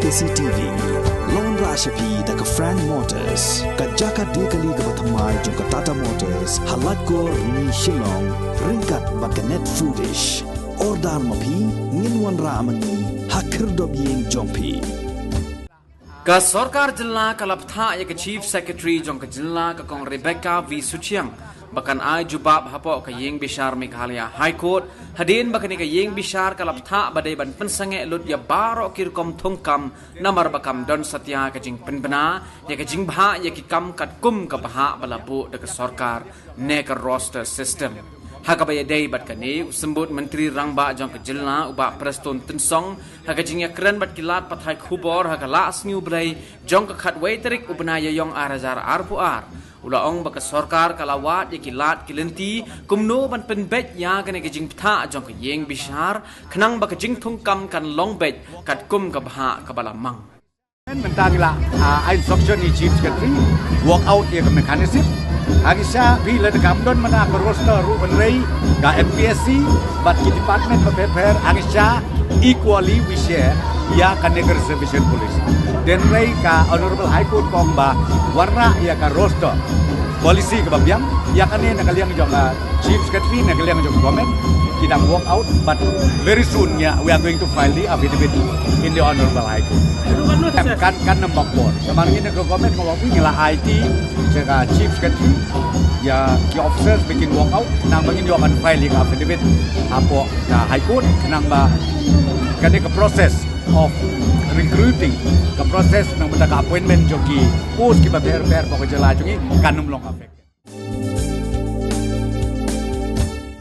KCTV Lon Rashapi daga Frank Motors kajaka dekali ga bathamai jong Tata Motors halat ko ni Shillong ringkat bakanet foodish ordal mapi nginwan ramani hakir dobyeng jongpi ka sarkar jilla kalaptha ya chief secretary jong ka jilla ka kong Rebecca V Suchiang bakan ai jubab hapo ka yeng bishar Meghalaya High Court hadin bakan ka yeng bishar kalaptha badai ban pensange lut ya baro kirkom thongkam namar bakam don satya ka jing penbana ya ka jing bha ya ki kam kat kum ka bha balabu de ka sarkar ne ka roster system hakabaya day bat kani sembut menteri rangba jong ka jilna uba preston tensong hakajing ya kren bat kilat pathai khubor hakala asnyu brai jong ka khatwei tarik upnaya yong arazar arpuar ulaong baka sarkar kalawat ya kilat kilenti kumno ban penbet ya kane ka jing ptha jong ka yeng bishar khnang baka jing thungkam kan longbet kat kum ka bha ka balamang mentangila instruction ni chief secretary work out ya mechanism Agisa bila dekam don mana ke roster ru benrei ga MPSC but ki department prepare agisa equally we share ya kan reservation policy dan rei ka honorable high court komba warna ya ka roster policy ke babiang ya kan ne nakaliang jong chief secretary nakaliang jong government kita work out but very soon ya we are going to file the affidavit in the honorable high court kan number 4 kemarin ini ke government ngomong ngila IT jaga chief secretary ya ki officers bikin walk out nang bagin yo akan filing affidavit apo na high court nang ba kan ke proses of recruiting ke proses nang benda appointment joki post ki ba ber pokok jela jungi kan numlong affect